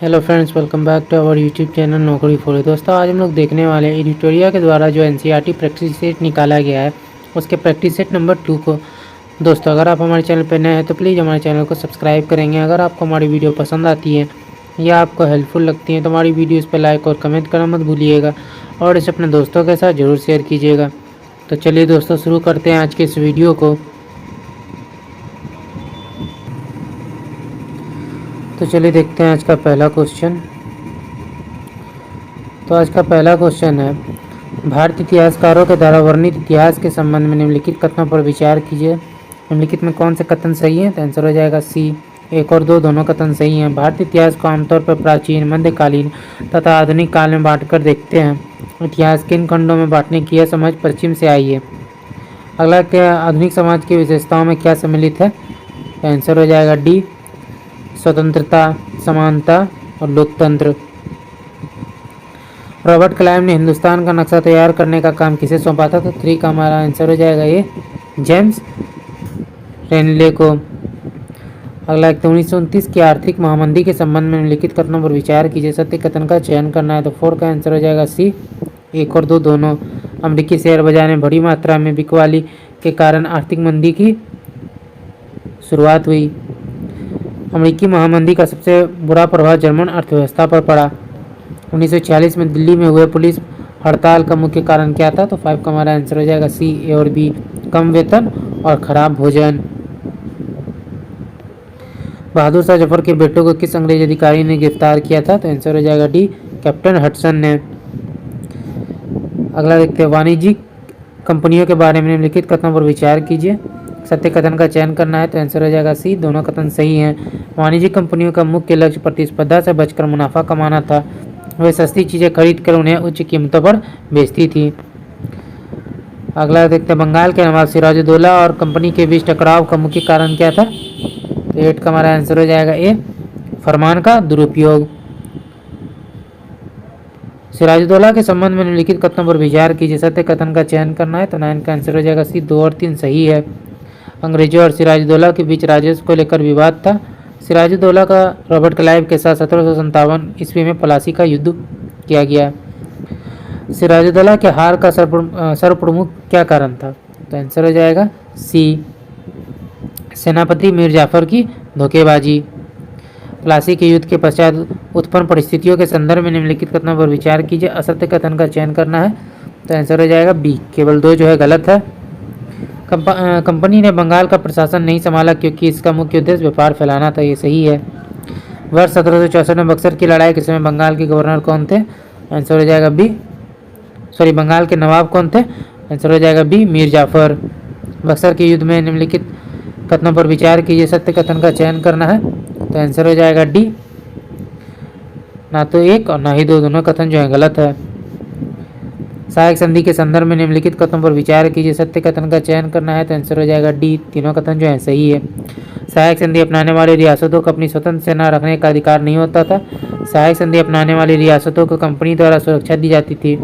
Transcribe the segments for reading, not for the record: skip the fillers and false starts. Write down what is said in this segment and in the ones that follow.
Hello friends, welcome back to our YouTube channel नौकरी for. दोस्तों, आज हम लोग देखने वाले हैं एडिटोरिया के द्वारा जो एनसीईआरटी प्रैक्टिस सेट निकाला गया है उसके प्रैक्टिस सेट नंबर 2 को। दोस्तों, अगर आप हमारे चैनल पर नए हैं तो प्लीज़ हमारे चैनल को सब्सक्राइब करेंगे। अगर आपको हमारी वीडियो पसंद आती है या आपको हेल्पफुल लगती है तो हमारी वीडियोज़ पर लाइक और कमेंट करना मत भूलिएगा और इसे अपने दोस्तों के साथ ज़रूर शेयर कीजिएगा। तो चलिए दोस्तों, शुरू करते हैं आज के इस वीडियो को। तो चलिए देखते हैं आज का पहला क्वेश्चन। तो आज का पहला क्वेश्चन है, भारतीय इतिहासकारों के द्वारा वर्णित इतिहास के संबंध में निम्नलिखित कथनों पर विचार कीजिए। निम्नलिखित में कौन से कथन सही है? तो आंसर हो जाएगा सी। 1 और 2 दोनों कथन सही हैं। भारतीय इतिहास को आमतौर पर प्राचीन, मध्यकालीन तथा आधुनिक काल में बांटकर देखते हैं। इतिहास के इन खंडों में बांटने की यह समझ पश्चिम से आई है। अगला क्या, आधुनिक समाज की विशेषताओं में क्या सम्मिलित है? तो आंसर हो जाएगा डी, स्वतंत्रता, समानता और लोकतंत्र। रॉबर्ट क्लाइव ने हिंदुस्तान का नक्शा तैयार करने का काम किसे सौंपा था? तो 3 का हमारा आंसर हो जाएगा ये जेम्स रेनले को। अगला 1929 की आर्थिक महामंदी के संबंध में निम्नलिखित कथनों पर विचार कीजिए। सत्य कथन का चयन करना है। तो 4 का आंसर हो जाएगा सी। 1 और 2 दोनों। अमेरिकी शेयर बाजार में बड़ी मात्रा में बिकवाली के कारण आर्थिक मंदी की शुरुआत हुई। अमेरिकी महामंदी का सबसे बुरा प्रभाव जर्मन अर्थव्यवस्था पर पड़ा। 1946 में दिल्ली में हुए पुलिस हड़ताल का मुख्य कारण क्या था? तो 5 का हमारा आंसर हो जाएगा सी, ए और बी, कम वेतन और खराब भोजन। बहादुर शाह जफर के बेटों को किस अंग्रेज अधिकारी ने गिरफ्तार किया था? तो आंसर हो जाएगा डी, कैप्टन हडसन ने। अगला देखते हैं, वाणिज्यिक कंपनियों के बारे में निम्नलिखित कथनों पर विचार कीजिए। सत्य कथन का चयन करना है। तो आंसर हो जाएगा सी, दोनों कथन सही हैं। वाणिज्यिक कंपनियों का मुख्य लक्ष्य प्रतिस्पर्धा से बचकर मुनाफा कमाना था। वे सस्ती चीज़ें खरीदकर उन्हें उच्च कीमतों पर बेचती थी। अगला देखते हैं, बंगाल के नवाब सिराजुद्दौला और कंपनी के बीच टकराव का मुख्य कारण क्या था? तो 8 का हमारा आंसर हो जाएगा ए, फरमान का दुरुपयोग। सिराजुद्दौला के संबंध में निम्नलिखित कथनों पर विचार कीजिए। सत्य कथन का चयन करना है। तो 9 का आंसर हो जाएगा सी, 2 और 3 सही है। अंग्रेजों और सिराजुद्दौला के बीच राजस्व को लेकर विवाद था। सिराजुद्दौला का रॉबर्ट क्लाइव के साथ 1757 ईस्वी में प्लासी का युद्ध किया गया। सिराजुद्दौला के हार का सर्वप्रमुख क्या कारण था? तो आंसर हो जाएगा सी, सेनापति मीर जाफर की धोखेबाजी। प्लासी के युद्ध के पश्चात उत्पन्न परिस्थितियों के संदर्भ में निम्नलिखित कथनों पर विचार कीजिए। असत्य कथन का चयन करना है। तो आंसर हो जाएगा बी, केवल 2 जो है गलत है। कंपनी ने बंगाल का प्रशासन नहीं संभाला क्योंकि इसका मुख्य उद्देश्य व्यापार फैलाना था। ये सही है। वर्ष 1764 में बक्सर की लड़ाई के समय बंगाल के गवर्नर कौन थे? आंसर हो जाएगा बी, बंगाल के नवाब कौन थे? आंसर हो जाएगा बी, मीर जाफर। बक्सर के युद्ध में निम्नलिखित कथनों पर विचार कीजिए। सत्य कथन का चयन करना है। तो आंसर हो जाएगा डी, ना तो 1 और ना ही 2 दोनों कथन जो है गलत है। सहायक संधि के संदर्भ में निम्नलिखित कथनों पर विचार कीजिए। सत्य कथन का चयन करना है। तो आंसर हो जाएगा डी, तीनों कथन जो है सही है। सहायक संधि अपनाने वाली रियासतों को अपनी स्वतंत्र सेना रखने का अधिकार नहीं होता था। सहायक संधि अपनाने वाली रियासतों को कंपनी द्वारा सुरक्षा दी जाती थी।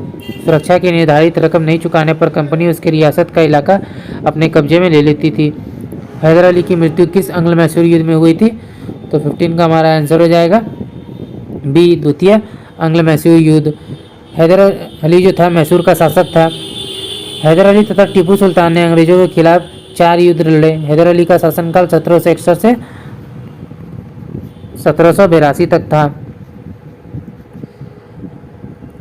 सुरक्षा की निर्धारित रकम नहीं चुकाने पर कंपनी उसके रियासत का इलाका अपने कब्जे में ले लेती थी। हैदर अली की मृत्यु किस अंग्ल मैसूर युद्ध में हुई थी? तो 15 का हमारा आंसर हो जाएगा बी, द्वितीय अंग्ल मैसूर युद्ध। हैदर अली जो था मैसूर का शासक था। हैदर अली तथा टीपू सुल्तान ने अंग्रेजों के खिलाफ 4 युद्ध लड़े। हैदर अली का शासनकाल 1761 से 1782 तक था।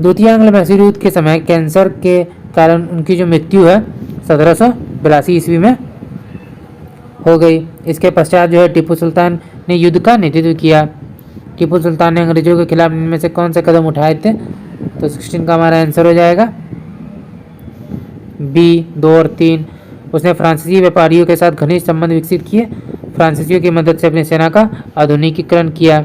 द्वितीय अंग्ल मैसूर युद्ध के समय कैंसर के कारण उनकी जो मृत्यु है 1782 ईस्वी में हो गई। इसके पश्चात जो है टीपू सुल्तान ने युद्ध का नेतृत्व किया। टीपू सुल्तान ने अंग्रेजों के खिलाफ इनमें से कौन से कदम उठाए थे? तो 16 का हमारा आंसर हो जाएगा बी, 2 और 3। उसने फ्रांसीसी व्यापारियों के साथ घनिष्ठ संबंध विकसित किए। फ्रांसीसियों की मदद से अपनी सेना का आधुनिकीकरण किया।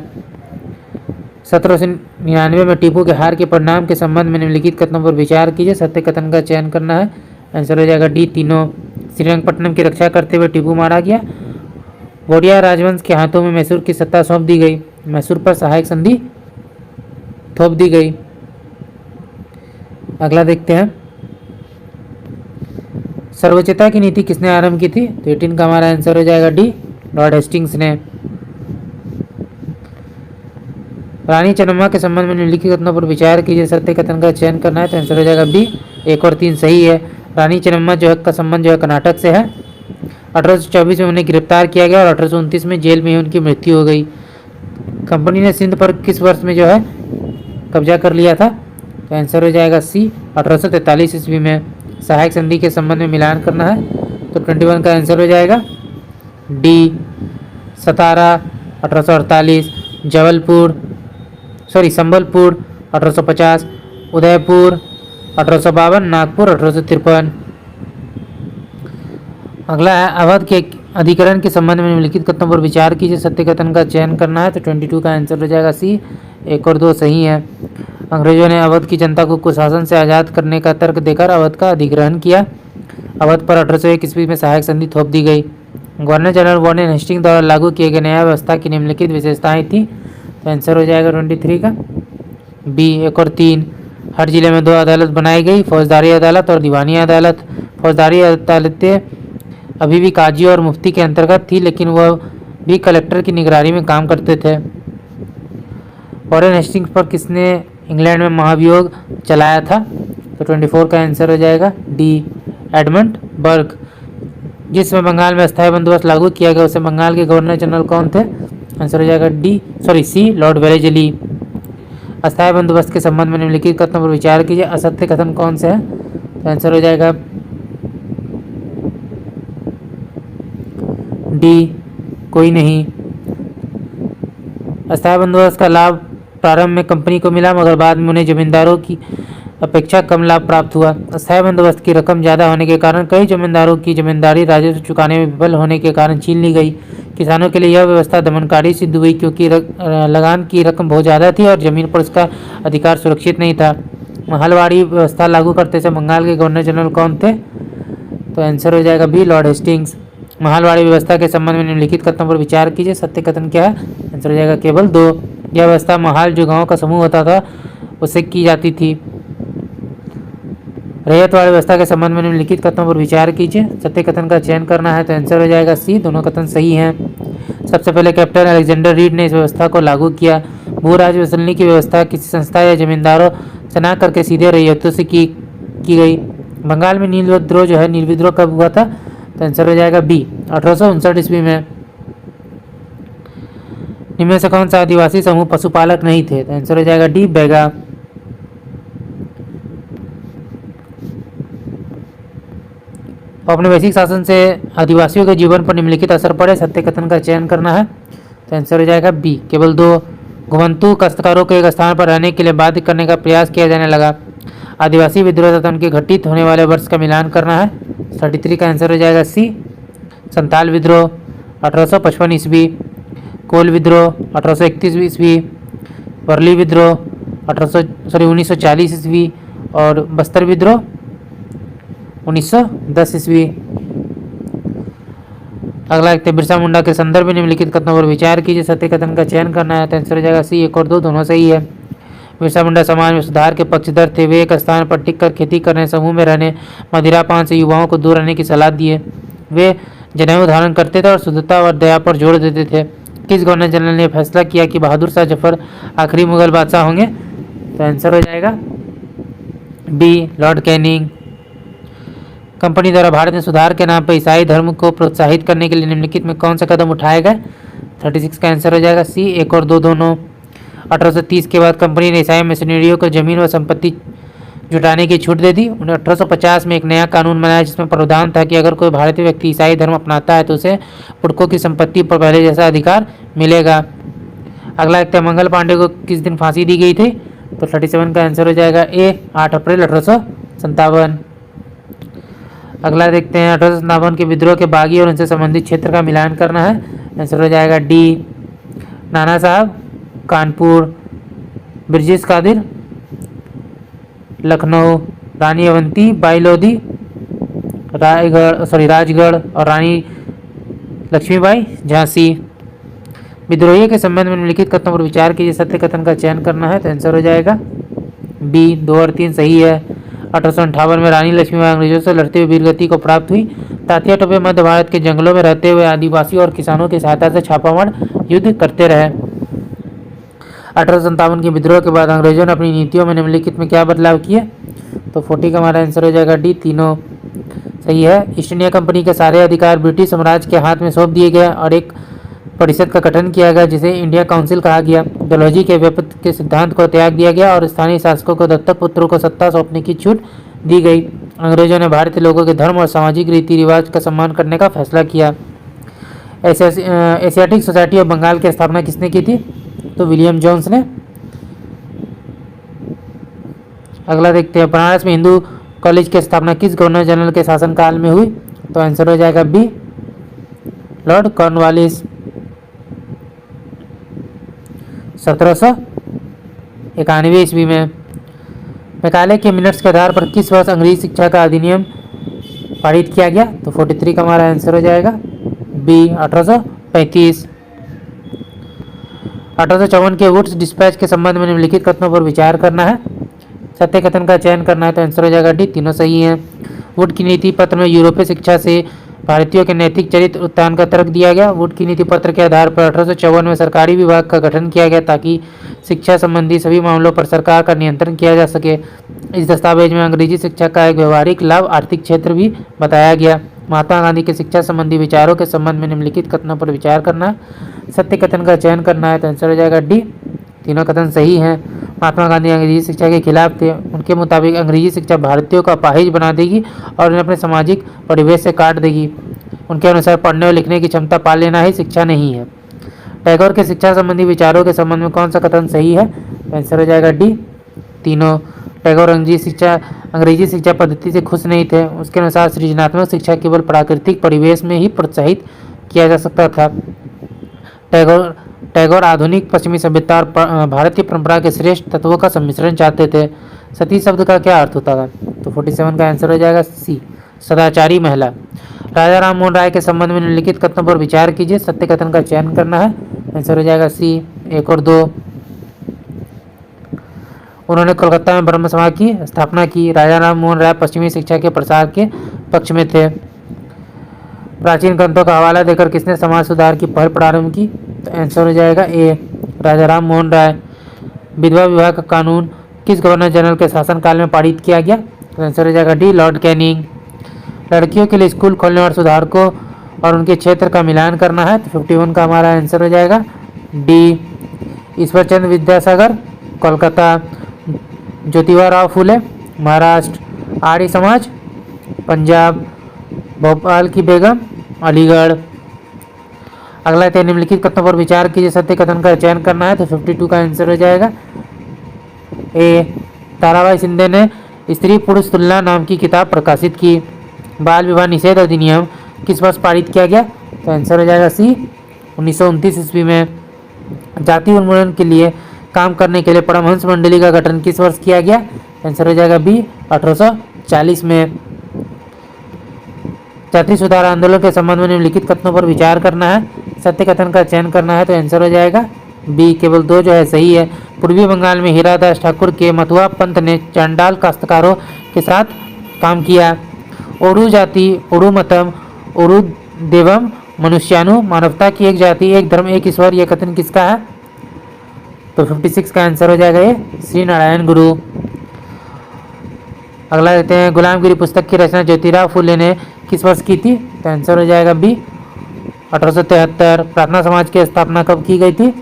1799 में टीपू के हार के परिणाम के संबंध में निम्नलिखित कथनों पर विचार कीजिए। सत्य कथन का चयन करना है। आंसर हो जाएगा डी, तीनों। श्रीरंगपट्टनम की रक्षा करते हुए टीपू मारा गया। वोडिया राजवंश के हाथों में मैसूर की सत्ता सौंप दी गई। मैसूर पर सहायक संधि थोप दी गई। अगला देखते हैं, सर्वोच्चता की नीति किसने आरंभ की थी? तो 18 का हमारा आंसर हो जाएगा डी, लॉर्ड हेस्टिंग्स ने। रानी चेन्नम्मा के संबंध में निम्नलिखित कथनों पर विचार कीजिए, सत्य कथन का चयन करना है। तो आंसर हो जाएगा बी, 1 और 3 सही है। रानी चेन्नम्मा जो है का संबंध जो है कर्नाटक से है। 1824 में उन्हें गिरफ्तार किया गया और 1829 में जेल में ही उनकी मृत्यु हो गई। कंपनी ने सिंध पर किस वर्ष में जो है कब्जा कर लिया था? तो आंसर हो जाएगा सी, 1843 ईस्वी में। सहायक संधि के संबंध में मिलान करना है, तो 21 का आंसर हो जाएगा डी, सतारा 1848, संबलपुर 1850, उदयपुर 1852, नागपुर 1853। अगला है अवध के अधिकरण के संबंध में निम्नलिखित कथनों पर विचार कीजिए, सत्य कथन का चयन करना है। तो 22 का आंसर हो जाएगा सी, 1 और 2 सही है। अंग्रेजों ने अवध की जनता को कुशासन से आज़ाद करने का तर्क देकर अवध का अधिग्रहण किया। अवध पर 1801 ईस्वी में सहायक संधि थोप दी गई। गवर्नर जनरल वारेन हेस्टिंग्स द्वारा लागू किए गए न्याय व्यवस्था की निम्नलिखित विशेषताएं थी। तो आंसर हो जाएगा 23 का बी, 1 और 3। हर जिले में 2 अदालत बनाई गई, फौजदारी अदालत और दीवानी अदालत। फौजदारी अदालतें अभी भी काजी और मुफ्ती के अंतर्गत थी, लेकिन वह भी कलेक्टर की निगरानी में काम करते थे। वारेन हेस्टिंग्स पर किसने इंग्लैंड में महाभियोग चलाया था? तो 24 का आंसर हो जाएगा डी, एडमंड बर्ग। जिसमें बंगाल में अस्थायी बंदोबस्त लागू किया गया उसे बंगाल के गवर्नर जनरल कौन थे? आंसर हो जाएगा सी, लॉर्ड वेलेस्ली। अस्थायी बंदोबस्त के संबंध में निम्नलिखित कथनों पर विचार कीजिए, असत्य कथन कौन से है? तो आंसर हो जाएगा डी, कोई नहीं। अस्थायी बंदोबस्त का लाभ प्रारंभ में कंपनी को मिला, मगर बाद में उन्हें जमींदारों की अपेक्षा कम लाभ प्राप्त हुआ। अस्थायी बंदोबस्त की रकम ज़्यादा होने के कारण कई जमींदारों की जमींदारी राजस्व चुकाने में विफल होने के कारण छीन ली गई। किसानों के लिए यह व्यवस्था दमनकारी सिद्ध हुई, क्योंकि लगान की रकम बहुत ज़्यादा थी और जमीन पर उसका अधिकार सुरक्षित नहीं था। महलवाड़ी व्यवस्था लागू करते समय बंगाल के गवर्नर जनरल कौन थे? तो आंसर हो जाएगा बी, लॉर्ड हेस्टिंग्स। महलवाड़ी व्यवस्था के संबंध में निम्नलिखित कथनों पर विचार कीजिए, सत्य कथन क्या है? आंसर हो जाएगा केवल 2। यह व्यवस्था महल जो गाँव का समूह होता था उससे की जाती थी। रैयतवाड़ी व्यवस्था के संबंध में निम्नलिखित कथनों पर विचार कीजिए, सत्य कथन का चयन करना है। तो आंसर हो जाएगा सी, दोनों कथन सही हैं। सबसे पहले कैप्टन अलेक्जेंडर रीड ने इस व्यवस्था को लागू किया। भू राजस्व वसूलने की व्यवस्था किसी संस्था या जमींदारों से न करके सीधे रैयतों से की गई। बंगाल में नील विद्रोह जो है, नील विद्रोह कब हुआ था? तो आंसर हो जाएगा बी, 1859 ईस्वी में। इनमें से कौन सा आदिवासी समूह पशुपालक नहीं थे? तो आंसर हो जाएगा डी, बैगा। औपनिवेशिक शासन से आदिवासियों के जीवन पर निम्नलिखित असर पड़े, सत्य कथन का चयन करना है। तो आंसर हो जाएगा बी, केवल 2। घुमंतु काश्तकारों को एक स्थान पर रहने के लिए बाध्य करने का प्रयास किया जाने लगा। आदिवासी विद्रोह तथा उनके घटित होने वाले वर्ष का मिलान करना है। 33 का आंसर हो जाएगा सी, संताल विद्रोह 1855 ईस्वी, कोल विद्रोह 1831 ईस्वी, वर्ली विद्रोह 1940 ईस्वी और बस्तर विद्रोह 1910 ईस्वी। अगला देखते हैं बिरसा मुंडा के संदर्भ में निम्नलिखित कथनों पर विचार कीजिए, सत्य कथन का चयन करना है। तो आंसर हो जाएगा सी, 1 और 2 दोनों सही है। बिरसा मुंडा समाज में सुधार के पक्षधर थे। वे एक स्थान पर टिककर खेती करने, समूह में रहने, मदिरापान से युवाओं को दूर रहने की सलाह दिए। वे जनेऊ धारण करते थे और शुद्धता और दया पर जोर देते थे। किस गवर्नर जनरल ने फैसला किया कि बहादुर शाह जफर आखिरी मुगल बादशाह होंगे? तो आंसर हो जाएगा बी, लॉर्ड कैनिंग। कंपनी द्वारा भारत में सुधार के नाम पर ईसाई धर्म को प्रोत्साहित करने के लिए निम्नलिखित में कौन सा कदम उठाए गए? 36 का आंसर हो जाएगा सी, 1 और 2 दोनों। 1830 के बाद कंपनी ने ईसाई मिशनरियों को जमीन व संपत्ति जुटाने की छूट दे दी। 1850 में एक नया कानून बनाया जिसमें प्रावधान था कि अगर कोई भारतीय व्यक्ति ईसाई धर्म अपनाता है तो उसे पुरखों की संपत्ति पर पहले जैसा अधिकार मिलेगा। अगला देखते हैं मंगल पांडे को किस दिन फांसी दी गई थी? तो 37 का आंसर हो जाएगा ए, 8 अप्रैल 1857। अगला देखते हैं 1857 के विद्रोह के बागी और उनसे संबंधित क्षेत्र का मिलान करना है। आंसर हो जाएगा डी, नाना साहब, कानपुर, ब्रिजेश कादिर, लखनऊ, रानी अवंती बाई लोधी, राजगढ़ और रानी लक्ष्मीबाई झांसी। विद्रोहियों के संबंध में निम्नलिखित कथनों पर विचार कीजिए, सत्य कथन का चयन करना है। तो आंसर हो जाएगा बी, 2 और 3 सही है। 1858 में रानी लक्ष्मीबाई अंग्रेजों से लड़ते हुए वीरगति को प्राप्त हुई। तात्या टोपे मध्य भारत के जंगलों में रहते हुए आदिवासियों और किसानों की सहायता से छापामार युद्ध करते रहे। 1857 के विद्रोह के बाद अंग्रेजों ने अपनी नीतियों में निम्नलिखित में क्या बदलाव किए? तो 40 का हमारा आंसर हो जाएगा डी, तीनों सही है। ईस्ट इंडिया कंपनी के सारे अधिकार ब्रिटिश साम्राज्य के हाथ में सौंप दिए गए और एक परिषद का गठन किया गया जिसे इंडिया काउंसिल कहा गया। डलहौजी के व्युत्पत्ति के सिद्धांत को त्याग दिया गया और स्थानीय शासकों को दत्तक पुत्रों को सत्ता सौंपने की छूट दी गई। अंग्रेजों ने भारतीय लोगों के धर्म और सामाजिक रीति रिवाज का सम्मान करने का फैसला किया। एशियाटिक सोसाइटी ऑफ बंगाल की स्थापना किसने की थी? तो विलियम जोन्स ने। अगला देखते हैं, बनारस में हिंदू कॉलेज की स्थापना किस गवर्नर जनरल के शासनकाल में हुई? तो आंसर हो जाएगा बी, लॉर्ड कॉर्नवालिस। 1791 ईस्वी में। मैकाले के मिनट्स के आधार पर किस वर्ष अंग्रेजी शिक्षा का अधिनियम पारित किया गया? तो 43 का हमारा आंसर हो जाएगा बी, 1835। 1854 के वुड्स डिस्पैच के संबंध में निम्नलिखित कथनों पर विचार करना है, सत्य कथन का चयन करना है। तो आंसर हो जाएगा डी, तीनों सही हैं। वुड की नीति पत्र में यूरोपीय शिक्षा से भारतीयों के नैतिक चरित्र उत्थान का तर्क दिया गया। वुड की नीति पत्र के आधार पर 1854 में सरकारी विभाग का गठन किया गया ताकि शिक्षा संबंधी सभी मामलों पर सरकार का नियंत्रण किया जा सके। इस दस्तावेज में अंग्रेजी शिक्षा का एक व्यवहारिक लाभ आर्थिक क्षेत्र भी बताया गया। महात्मा गांधी के शिक्षा संबंधी विचारों के संबंध में निम्नलिखित कथनों पर विचार करना है, सत्य कथन का चयन करना है। तो आंसर हो जाएगा डी, तीनों कथन सही हैं। महात्मा गांधी अंग्रेजी शिक्षा के खिलाफ थे। उनके मुताबिक अंग्रेजी शिक्षा भारतीयों को अपाहिज बना देगी और उन्हें अपने सामाजिक परिवेश से काट देगी। उनके अनुसार पढ़ने और लिखने की क्षमता पा लेना ही शिक्षा नहीं है। टैगोर के शिक्षा संबंधी विचारों के संबंध में कौन सा कथन सही है? आंसर हो जाएगा डी, तीनों। टैगोर अंग्रेजी शिक्षा पद्धति से खुश नहीं थे। उसके अनुसार सृजनात्मक शिक्षा केवल प्राकृतिक परिवेश में ही प्रोत्साहित किया जा सकता था। टैगोर आधुनिक पश्चिमी सभ्यता और भारतीय परंपरा के श्रेष्ठ तत्वों का सम्मिश्रण चाहते थे। सती शब्द का क्या अर्थ होता था? तो 47 का आंसर हो जाएगा सी, सदाचारी महिला। राजा राम मोहन राय के संबंध में निम्नलिखित कथनों पर विचार कीजिए, सत्य कथन का चयन करना है। आंसर हो जाएगा सी, 1 और 2। उन्होंने कोलकाता में ब्रह्म समाज की स्थापना की। राजा राम मोहन राय पश्चिमी शिक्षा के प्रसार के पक्ष में थे। प्राचीन ग्रंथों का हवाला देकर किसने समाज सुधार की पहल प्रारंभ की? तो आंसर हो जाएगा ए, राजा राम मोहन राय। विधवा विवाह का कानून किस गवर्नर जनरल के शासनकाल में पारित किया गया? तो आंसर हो जाएगा डी, लॉर्ड कैनिंग। लड़कियों के लिए स्कूल खोलने और सुधारकों और उनके क्षेत्र का मिलान करना है। तो 51 का हमारा आंसर हो जाएगा डी, ईश्वरचंद्र विद्यासागर, कोलकाता। ज्योतिबा राव फूले, महाराष्ट्र। आर्य समाज, पंजाब। भोपाल की बेगम, अलीगढ़। अगला है, निम्नलिखित कथनों पर विचार कीजिए, सत्य कथन का चयन करना है। तो 52 का आंसर हो जाएगा ए, ताराबाई शिंदे ने स्त्री पुरुष तुलना नाम की किताब प्रकाशित की। बाल विवाह निषेध अधिनियम किस वर्ष पारित किया गया? तो आंसर हो जाएगा सी, 1929 ईस्वी में। जाति उन्मूलन के लिए काम करने के लिए परमहंस मंडली का गठन किस वर्ष किया गया? आंसर हो जाएगा बी, 1840 में। जाति सुधार आंदोलन के संबंध में निम्नलिखित कथनों पर विचार करना है, सत्य कथन का चयन करना है। तो आंसर हो जाएगा बी, केवल 2 जो है सही है। पूर्वी बंगाल में हीरादास ठाकुर के मथुआ पंथ ने चांडाल काश्तकारों के साथ काम किया। ओडू जाति, ओडू मतम, ओडू देवम मनुष्यानु, मानवता की एक जाति, एक धर्म, एक ईश्वर, यह कथन किसका है? तो 56 का आंसर हो जाएगा ये श्री नारायण गुरु। अगला देते हैं, गुलामगिरी पुस्तक की रचना ज्योतिराव फूले ने किस वर्ष की थी? तो आंसर हो जाएगा बी, 1873। प्रार्थना समाज की स्थापना कब की गई थी?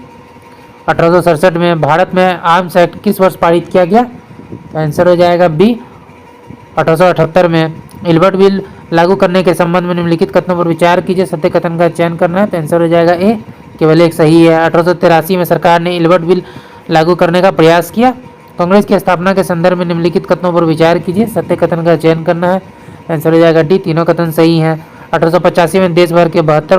1867 में। भारत में आर्म्स एक्ट किस वर्ष पारित किया गया? तो आंसर हो जाएगा बी, 1878 में। इल्बर्ट बिल लागू करने के संबंध में निम्नलिखित कथनों पर विचार कीजिए, सत्य कथन का चयन करना है। तो आंसर हो जाएगा ए, केवल एक सही है। 1883 में सरकार ने इल्बर्ट बिल लागू करने का प्रयास किया। कांग्रेस की स्थापना के संदर्भ में निम्नलिखित कथनों पर विचार कीजिए, सत्य कथन का चयन करना है। आंसर हो जाएगा डी, तीनों कथन सही हैं। 1885 में देश भर के 72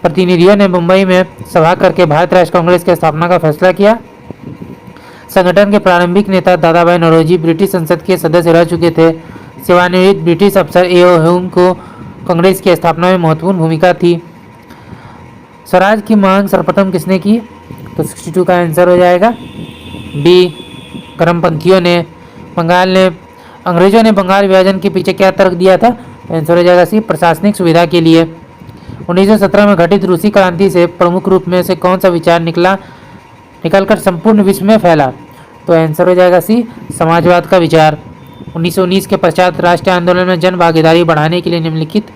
प्रतिनिधियों ने मुंबई में सभा करके भारत राष्ट्र कांग्रेस की स्थापना का फैसला किया। संगठन के प्रारंभिक नेता दादाभाई नौरोजी ब्रिटिश संसद के सदस्य रह चुके थे। सेवानिवृत्त ब्रिटिश अफसर ए.ओ. ह्यूम को कांग्रेस की स्थापना में महत्वपूर्ण भूमिका थी। स्वराज की मांग सर्वप्रथम किसने की? तो 62 का आंसर हो जाएगा बी, करमपंथियों ने। अंग्रेजों ने बंगाल विभाजन के पीछे क्या तर्क दिया था? आंसर हो जाएगा सी, प्रशासनिक सुविधा के लिए। 1917 में घटित रूसी क्रांति से प्रमुख रूप में से कौन सा विचार निकला निकलकर संपूर्ण विश्व में फैला। तो आंसर हो जाएगा सी, समाजवाद का विचार। 1919 के पश्चात राष्ट्रीय आंदोलन में जन भागीदारी बढ़ाने के लिए निम्नलिखित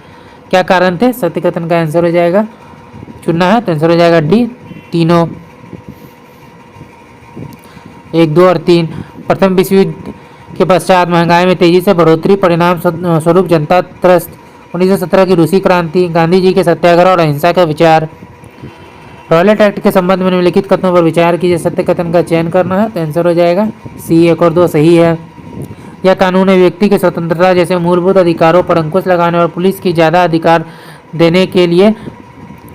क्या कारण थे? सत्य कथन का आंसर हो जाएगा, चुनना है तो आंसर हो जाएगा डी, तीनों, 1, 2 और 3। प्रथम विश्व युद्ध के पश्चात महंगाई में तेजी से बढ़ोतरी, परिणाम स्वरूप जनता त्रस्त। 1917 की रूसी क्रांति, गांधी जी के सत्याग्रह और अहिंसा का विचार। रॉयलेट एक्ट के संबंध में निम्नलिखित कथनों पर विचार कीजिए, सत्य कथन का चयन करना है तो आंसर हो जाएगा सी, 1 और 2 सही है। यह कानून है व्यक्ति की स्वतंत्रता जैसे मूलभूत अधिकारों पर अंकुश लगाने और पुलिस की ज़्यादा अधिकार देने के लिए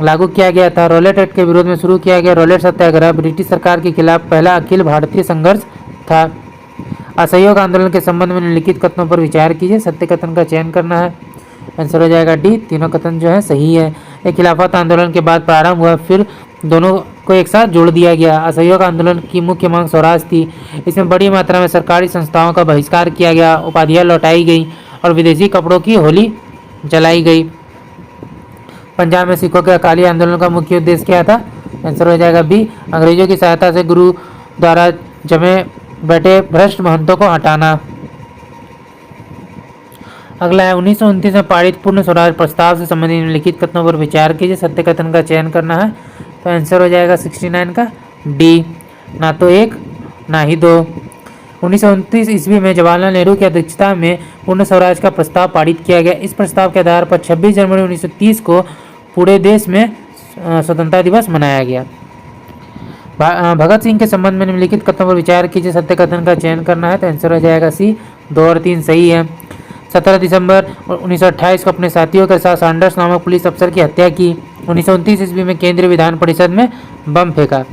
लागू किया गया था। रॉयलेट एक्ट के विरोध में शुरू किया गया रॉयलेट सत्याग्रह ब्रिटिश सरकार के खिलाफ पहला अखिल भारतीय संघर्ष था। असहयोग आंदोलन के संबंध में निम्नलिखित कथनों पर विचार कीजिए, सत्य कथन का चयन करना है, आंसर हो जाएगा डी, तीनों कथन जो है सही है। एक खिलाफत आंदोलन के बाद प्रारंभ हुआ, फिर दोनों को एक साथ जोड़ दिया गया। असहयोग आंदोलन की मुख्य मांग स्वराज थी। इसमें बड़ी मात्रा में सरकारी संस्थाओं का बहिष्कार किया गया, उपाधियां लौटाई गई और विदेशी कपड़ों की होली जलाई गई। पंजाब में सिखों के अकाली आंदोलन का मुख्य उद्देश्य क्या था? आंसर हो जाएगा बी, अंग्रेजों की सहायता से गुरु द्वारा जमे बैठे भ्रष्ट महंतों को हटाना। अगला है 1929 में पारित पूर्ण स्वराज प्रस्ताव से संबंधित निम्नलिखित कथनों पर विचार कीजिए, सत्य कथन का चयन करना है तो आंसर हो जाएगा 69 का डी, ना तो 1 ना ही 2। 1929 ईस्वी में जवाहरलाल नेहरू की अध्यक्षता में पूर्ण स्वराज का प्रस्ताव पारित किया गया। इस प्रस्ताव के आधार पर 26 जनवरी 1930 को पूरे देश में स्वतंत्रता दिवस मनाया गया। भगत सिंह के संबंध में निम्नलिखित कथनों पर विचार कीजिए, सत्य कथन का चयन करना है तो आंसर हो जाएगा सी, 2 और 3 सही है। 17 दिसंबर 1928 को अपने साथियों के साथ सैंडर्स नामक पुलिस अफसर की हत्या की। 1929 ईस्वी में केंद्रीय विधान परिषद में बम फेंका।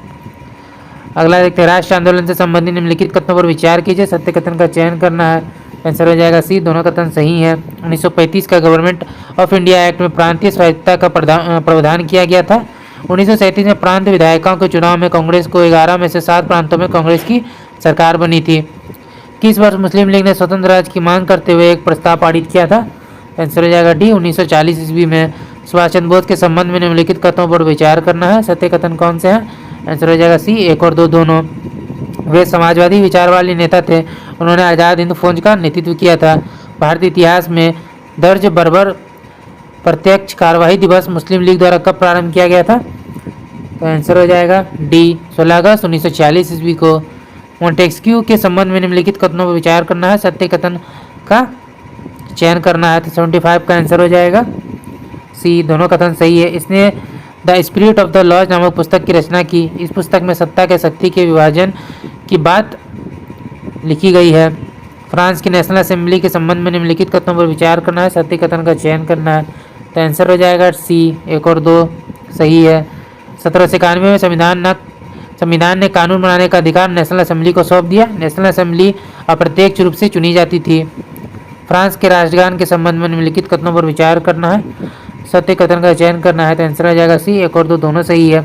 अगला देखते हैं राष्ट्रीय आंदोलन से संबंधित निम्नलिखित कथनों पर विचार कीजिए, सत्य कथन का चयन करना है, आंसर हो जाएगा सी, दोनों कथन सही है। 1935 का गवर्नमेंट ऑफ इंडिया एक्ट में प्रांतीय स्वायत्तता का प्रावधान किया गया था। 1937 में प्रांत विधायकों के चुनाव में कांग्रेस को 11 में से 7 प्रांतों में कांग्रेस की सरकार बनी थी। किस वर्ष मुस्लिम लीग ने स्वतंत्र राज्य की मांग करते हुए एक प्रस्ताव पारित किया था? आंसर हो जाएगा डी, 1940 ईस्वी में। सुभाष चंद्र बोस के संबंध में निम्नलिखित कथनों पर विचार करना है, सत्य कथन कौन से हैं? आंसर हो जाएगा सी, 1 और 2 दोनों। वे समाजवादी विचार वाले नेता थे। उन्होंने आज़ाद हिंद फौज का नेतृत्व किया था। भारतीय इतिहास में दर्ज बर्बर प्रत्यक्ष कार्यवाही दिवस मुस्लिम लीग द्वारा कब प्रारंभ किया गया था? तो आंसर हो जाएगा डी, 16 अगस्त 1946 ईस्वी को। मोंटेस्क्यू के संबंध में निम्नलिखित कथनों पर विचार करना है, सत्य कथन का चयन करना है तो 75 का आंसर हो जाएगा सी, दोनों कथन सही है। इसने the spirit of the laws नामक पुस्तक की रचना की। इस पुस्तक में सत्ता के शक्ति के विभाजन की बात लिखी गई है। फ्रांस की नेशनल असेंबली के संबंध में निम्नलिखित कथनों पर विचार करना है, सत्य कथन का चयन करना है तो आंसर हो जाएगा सी, 1 और 2 सही है। 1791 में संविधान ने कानून बनाने का अधिकार नेशनल असेंबली को सौंप दिया। नेशनल असेंबली अप्रत्यक्ष रूप से चुनी जाती थी। फ्रांस के राष्ट्रगान के संबंध में निम्नलिखित कथनों पर विचार करना है, सत्य कथन का चयन करना है तो आंसर आ जाएगा सी, 1 और 2 दोनों सही है।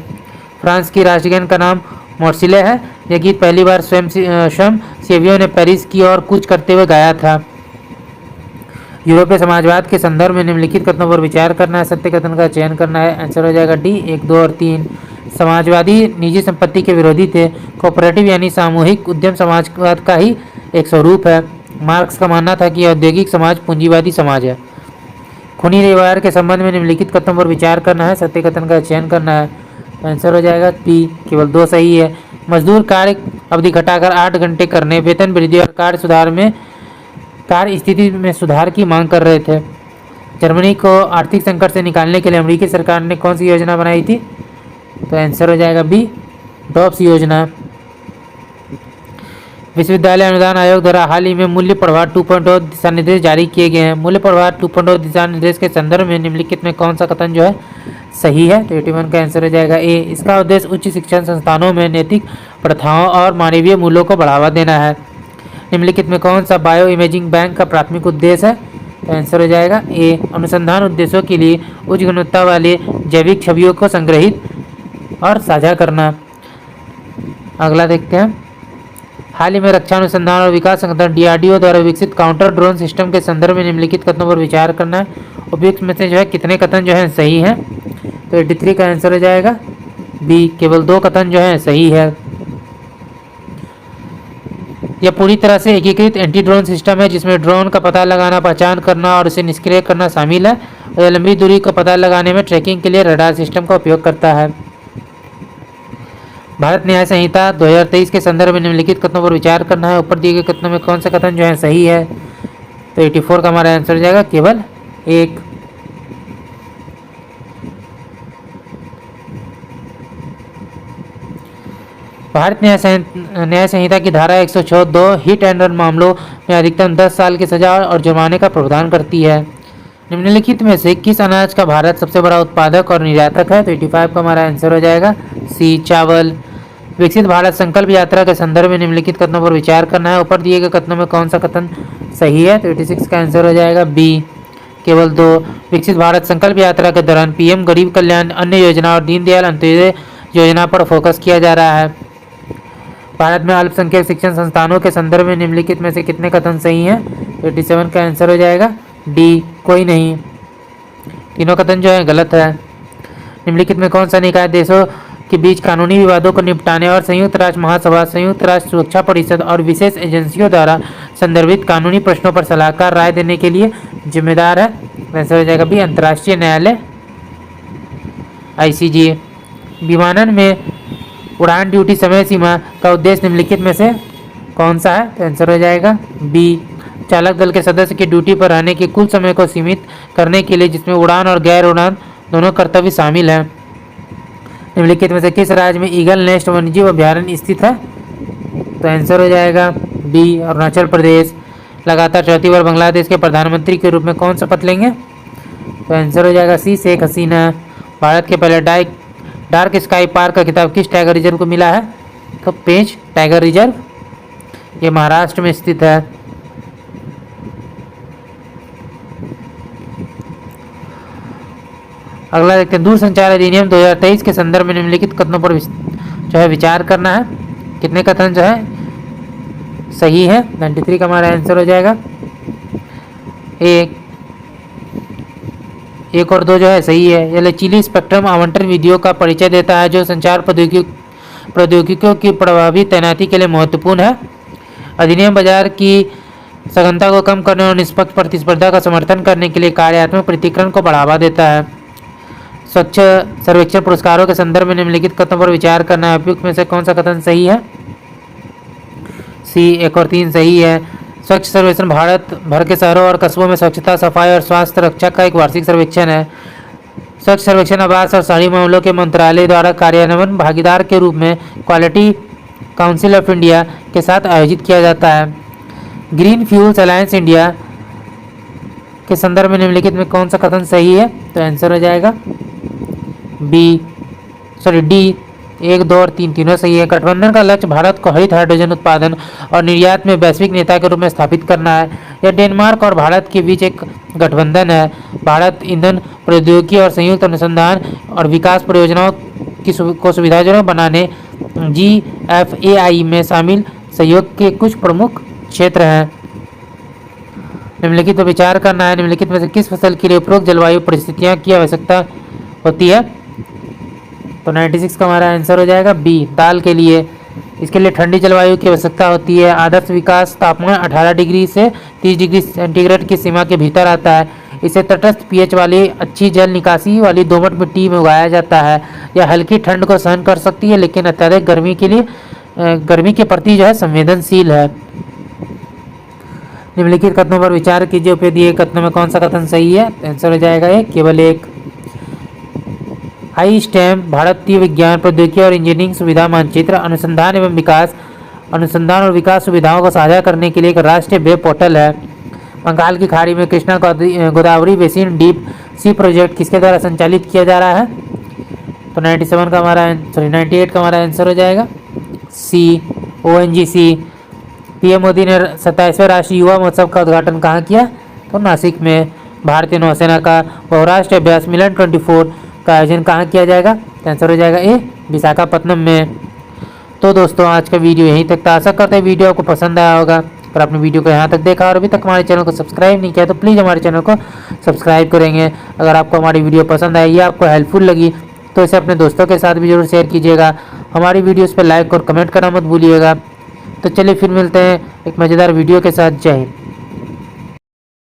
फ्रांस की राष्ट्रगान का नाम मोर्सिले है। यह गीत पहली बार स्वयं सेवियों ने पेरिस की ओर कूच करते हुए गाया था। यूरोपीय समाजवाद के संदर्भ में निम्नलिखित कथनों पर विचार करना है, सत्य कथन का चयन करना है, आंसर हो जाएगा डी, 1, 2 और 3। समाजवादी निजी संपत्ति के विरोधी थे। कोऑपरेटिव यानी सामूहिक उद्यम समाजवाद का ही एक स्वरूप है। मार्क्स का मानना था कि औद्योगिक समाज पूंजीवादी समाज है। खूनी व्यवहार के संबंध में निम्नलिखित कथनों पर विचार करना है, सत्य कथन का चयन करना है, आंसर हो जाएगा पी, केवल 2 सही है। मजदूर कार्य अवधि घटाकर 8 घंटे करने, वेतन वृद्धि और कार्य स्थिति में सुधार की मांग कर रहे थे। जर्मनी को आर्थिक संकट से निकालने के लिए अमेरिकी सरकार ने कौन सी योजना बनाई थी? तो आंसर हो जाएगा बी, डॉप्स योजना। विश्वविद्यालय अनुदान आयोग द्वारा हाल ही में मूल्य प्रभार 2.0 दिशा निर्देश जारी किए गए हैं। मूल्य प्रभार 2.0 दिशा निर्देश के संदर्भ में निम्नलिखित में कौन सा कथन जो है सही है? तो 81 का आंसर हो जाएगा ए। इसका उद्देश्य उच्च शिक्षण संस्थानों में नैतिक प्रथाओं और मानवीय मूल्यों को बढ़ावा देना है। निम्नलिखित में कौन सा बायो इमेजिंग बैंक का प्राथमिक उद्देश्य है? तो आंसर हो जाएगा ए। अनुसंधान उद्देश्यों के लिए उच्च गुणवत्ता वाले जैविक छवियों को संग्रहित और साझा करना। अगला देखते हैं। हाल ही में रक्षा अनुसंधान और विकास संगठन DRDO द्वारा विकसित काउंटर ड्रोन सिस्टम के संदर्भ में निम्नलिखित कथनों पर विचार करना है। उपयुक्त में से जो है कितने कथन जो है सही हैं? तो 83 का आंसर हो जाएगा बी, केवल 2 कथन जो है सही है। यह पूरी तरह से एकीकृत एंटी ड्रोन सिस्टम है जिसमें ड्रोन का पता लगाना, पहचान करना और उसे निष्क्रिय करना शामिल है। और यह लंबी दूरी का पता लगाने में ट्रैकिंग के लिए रडार सिस्टम का उपयोग करता है। भारत न्याय संहिता 2023 के संदर्भ में निम्नलिखित कथनों पर विचार करना है। ऊपर दिए गए कथनों में कौन सा कथन जो है सही है? तो 84 का हमारा आंसर हो जाएगा केवल एक। भारत न्याय संहिता की धारा 106(2) हिट एंड रन मामलों में अधिकतम 10 साल की सजा और जुर्माने का प्रावधान करती है। निम्नलिखित में से किस अनाज का भारत सबसे बड़ा उत्पादक और निर्यातक है? तो 85 का हमारा आंसर हो जाएगा सी, चावल। विकसित भारत संकल्प यात्रा के संदर्भ में निम्नलिखित कथनों पर विचार करना है। ऊपर दिए गए कथनों में कौन सा कथन सही है? तो 86 का आंसर हो जाएगा बी, केवल 2। विकसित भारत संकल्प यात्रा के दौरान पीएम गरीब कल्याण अन्न योजना और दीनदयाल अंत्योदय योजना पर फोकस किया जा रहा है। भारत में अल्पसंख्यक शिक्षण संस्थानों के संदर्भ में निम्नलिखित में से कितने कथन सही हैं? 87 का आंसर हो जाएगा डी, कोई नहीं। तीनों कथन जो है गलत है। निम्नलिखित में कौन सा निकाय देशों के बीच कानूनी विवादों को निपटाने और संयुक्त राष्ट्र महासभा, संयुक्त राष्ट्र सुरक्षा परिषद और विशेष एजेंसियों द्वारा संदर्भित कानूनी प्रश्नों पर सलाहकार राय देने के लिए जिम्मेदार है? आंसर हो जाएगा बी, अंतर्राष्ट्रीय न्यायालय ICJ। विमानन में उड़ान ड्यूटी समय सीमा का उद्देश्य निम्नलिखित में से कौन सा है? तो आंसर हो जाएगा बी, चालक दल के सदस्य की ड्यूटी पर रहने के कुल समय को सीमित करने के लिए, जिसमें उड़ान और गैर उड़ान दोनों कर्तव्य शामिल हैं। निम्नलिखित में से किस राज्य में ईगल नेस्ट वन्यजीव अभ्यारण्य स्थित है? तो आंसर हो जाएगा बी, अरुणाचल प्रदेश। लगातार चौथी बार बांग्लादेश के प्रधानमंत्री के रूप में कौन शपथ लेंगे? तो आंसर हो जाएगा सी, शेख हसीना। भारत के पहले डार्क स्काई पार्क का खिताब किस टाइगर रिजर्व को मिला है? तो पेंच टाइगर रिजर्व, ये महाराष्ट्र में स्थित है। अगला देखते हैं, दूरसंचार अधिनियम 2023 के संदर्भ में निम्नलिखित कथनों पर जो है विचार करना है। कितने कथन जो है सही है? 93 का हमारा आंसर हो जाएगा एक और 2 जो है सही है। यह लचीली स्पेक्ट्रम आवंटन विधियों का परिचय देता है जो संचार प्रौद्योगिकियों की प्रभावी तैनाती के लिए महत्वपूर्ण है। अधिनियम बाजार की सघनता को कम करने और निष्पक्ष प्रतिस्पर्धा का समर्थन करने के लिए कार्यात्मक पृथक्करण को बढ़ावा देता है। स्वच्छ सर्वेक्षण पुरस्कारों के संदर्भ में निम्नलिखित कथनों पर विचार करना है। उपयुक्त में से कौन सा कथन सही है? सी, 1 और 3 सही है। स्वच्छ सर्वेक्षण भारत भर के शहरों और कस्बों में स्वच्छता, सफाई और स्वास्थ्य रक्षा का एक वार्षिक सर्वेक्षण है। स्वच्छ सर्वेक्षण आवास और शहरी मामलों के मंत्रालय द्वारा कार्यान्वयन भागीदार के रूप में क्वालिटी काउंसिल ऑफ इंडिया के साथ आयोजित किया जाता है। ग्रीन फ्यूल्स अलायंस इंडिया के संदर्भ में निम्नलिखित में कौन सा कथन सही है? तो आंसर हो जाएगा डी, 1, 2 और 3 तीनों सही है। गठबंधन का लक्ष्य भारत को हरित हाइड्रोजन उत्पादन और निर्यात में वैश्विक नेता के रूप में स्थापित करना है। यह डेनमार्क और भारत के बीच एक गठबंधन है। भारत ईंधन प्रौद्योगिकी और संयुक्त अनुसंधान और विकास परियोजनाओं को सुविधाजनक बनाने GFAI में शामिल सहयोग के कुछ प्रमुख क्षेत्र हैं। निम्नलिखित पर विचार करना है। निम्नलिखित में से किस फसल के लिए उपरोक्त जलवायु परिस्थितियां की आवश्यकता होती है? तो 96 का हमारा आंसर हो जाएगा बी, दाल के लिए। इसके लिए ठंडी जलवायु की आवश्यकता होती है। आदर्श विकास तापमान 18 डिग्री से 30 डिग्री सेंटीग्रेड की सीमा के भीतर आता है। इसे तटस्थ pH वाली अच्छी जल निकासी वाली दोमट मिट्टी में उगाया जाता है। यह हल्की ठंड को सहन कर सकती है लेकिन अत्यधिक गर्मी के प्रति जो है संवेदनशील है। निम्नलिखित कथनों पर विचार कीजिए। उपयुक्त दिए कथनों में कौन सा कथन सही है? आंसर हो जाएगा केवल 1। ISTEM भारतीय विज्ञान प्रौद्योगिकी और इंजीनियरिंग सुविधा मानचित्र अनुसंधान और विकास सुविधाओं को साझा करने के लिए एक राष्ट्रीय वेब पोर्टल है। बंगाल की खाड़ी में Krishna Godavari basin deep sea project किसके द्वारा संचालित किया जा रहा है? तो 98 का हमारा आंसर हो जाएगा सी, ONGC। PM मोदी ने 27वें राष्ट्रीय युवा महोत्सव का उद्घाटन कहाँ किया? तो नासिक में। भारतीय नौसेना का बहुराष्ट्रीय अभ्यास मिलन 24 का आयोजन कहाँ किया जाएगा? आंसर हो जाएगा ए, विशाखापत्तनम में। तो दोस्तों आज का वीडियो यहीं तक था। आशा करते हैं वीडियो आपको पसंद आया होगा। अगर आपने वीडियो को यहाँ तक देखा और अभी तक हमारे चैनल को सब्सक्राइब नहीं किया तो प्लीज़ हमारे चैनल को सब्सक्राइब करेंगे। अगर आपको हमारी वीडियो पसंद आई या आपको हेल्पफुल लगी तो इसे अपने दोस्तों के साथ भी जरूर शेयर कीजिएगा। हमारी वीडियोज़ पर लाइक और कमेंट करना मत भूलिएगा। तो चलिए फिर मिलते हैं एक मज़ेदार वीडियो के साथ। जय हिंद।